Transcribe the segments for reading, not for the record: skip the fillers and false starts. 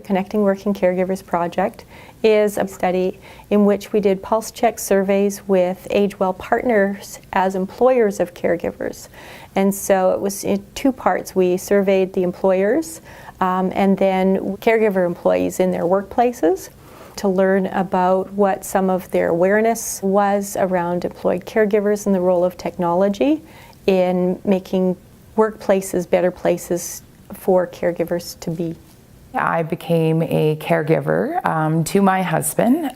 The Connecting Working Caregivers project is a study in which we did pulse check surveys with AGE-WELL partners as employers of caregivers. And so it was in two parts. We surveyed the employers and then caregiver employees in their workplaces to learn about what some of their awareness was around employed caregivers and the role of technology in making workplaces better places for caregivers to be. I became a caregiver to my husband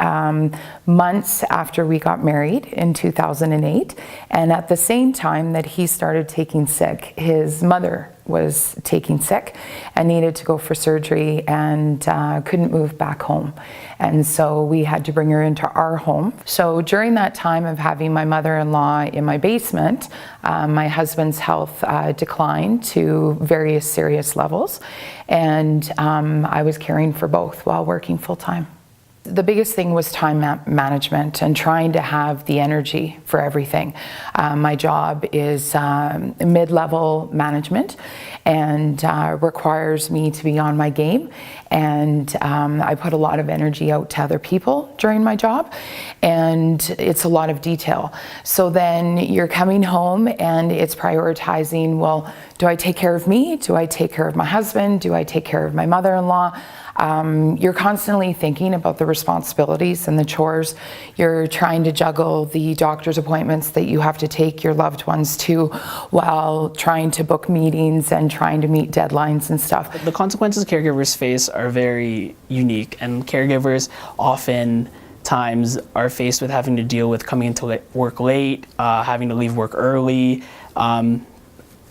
months after we got married in 2008, and at the same time that he started taking sick, his mother was taking sick and needed to go for surgery and couldn't move back home. And so we had to bring her into our home. So during that time of having my mother-in-law in my basement, my husband's health declined to various serious levels, and I was caring for both while working full-time. The biggest thing was time management and trying to have the energy for everything. My job is mid-level management and requires me to be on my game, and I put a lot of energy out to other people during my job, and it's a lot of detail. So then you're coming home and it's prioritizing, well, do I take care of me? Do I take care of my husband? Do I take care of my mother-in-law? You're constantly thinking about the responsibilities and the chores. You're trying to juggle the doctor's appointments that you have to take your loved ones to while trying to book meetings and trying to meet deadlines and stuff. The consequences caregivers face are very unique, and caregivers oftentimes are faced with having to deal with coming into work late, having to leave work early.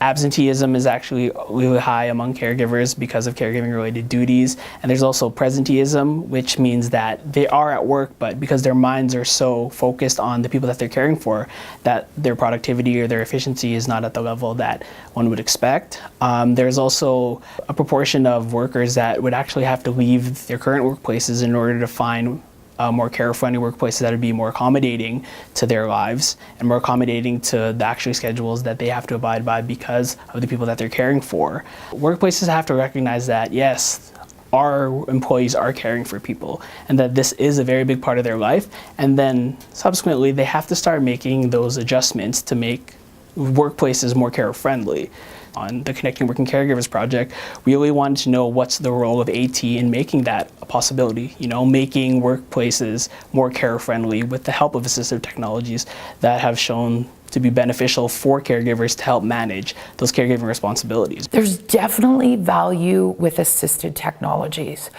Absenteeism is actually really high among caregivers because of caregiving related duties. And there's also presenteeism, which means that they are at work, but because their minds are so focused on the people that they're caring for, that their productivity or their efficiency is not at the level that one would expect. There's also a proportion of workers that would actually have to leave their current workplaces in order to find more care-friendly workplaces that would be more accommodating to their lives and more accommodating to the actual schedules that they have to abide by because of the people that they're caring for. Workplaces have to recognize that, yes, our employees are caring for people and that this is a very big part of their life, and then subsequently they have to start making those adjustments to make workplaces more care-friendly. On the Connecting Working Caregivers project, we really wanted to know what's the role of AT in making that a possibility, making workplaces more care-friendly with the help of assistive technologies that have shown to be beneficial for caregivers to help manage those caregiving responsibilities. There's definitely value with assisted technologies,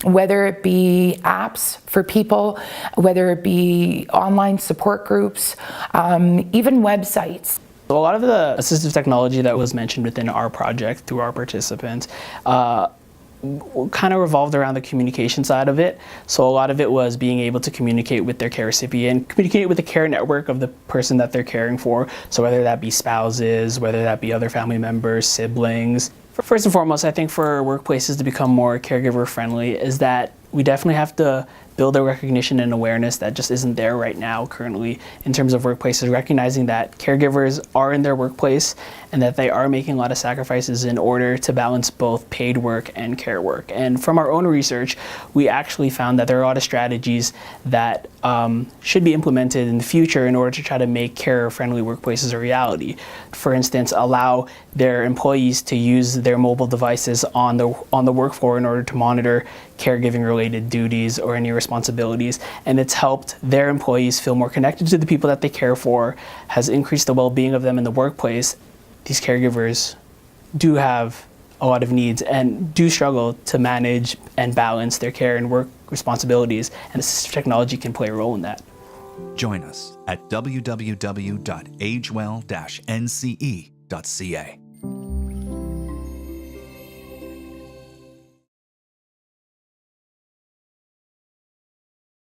whether it be apps for people, whether it be online support groups, even websites. So a lot of the assistive technology that was mentioned within our project through our participants kind of revolved around the communication side of it. So a lot of it was being able to communicate with their care recipient, communicate with the care network of the person that they're caring for. So whether that be spouses, whether that be other family members, siblings. First and foremost, I think for workplaces to become more caregiver friendly is that we definitely have to build a recognition and awareness that just isn't there right now currently in terms of workplaces, recognizing that caregivers are in their workplace and that they are making a lot of sacrifices in order to balance both paid work and care work. And from our own research, we actually found that there are a lot of strategies that should be implemented in the future in order to try to make care-friendly workplaces a reality. For instance, allow their employees to use their mobile devices on the work floor in order to monitor caregiving-related duties or any responsibilities, and it's helped their employees feel more connected to the people that they care for, has increased the well-being of them in the workplace. These caregivers do have a lot of needs and do struggle to manage and balance their care and work responsibilities, and assistive technology can play a role in that. Join us at www.agewell-nce.ca.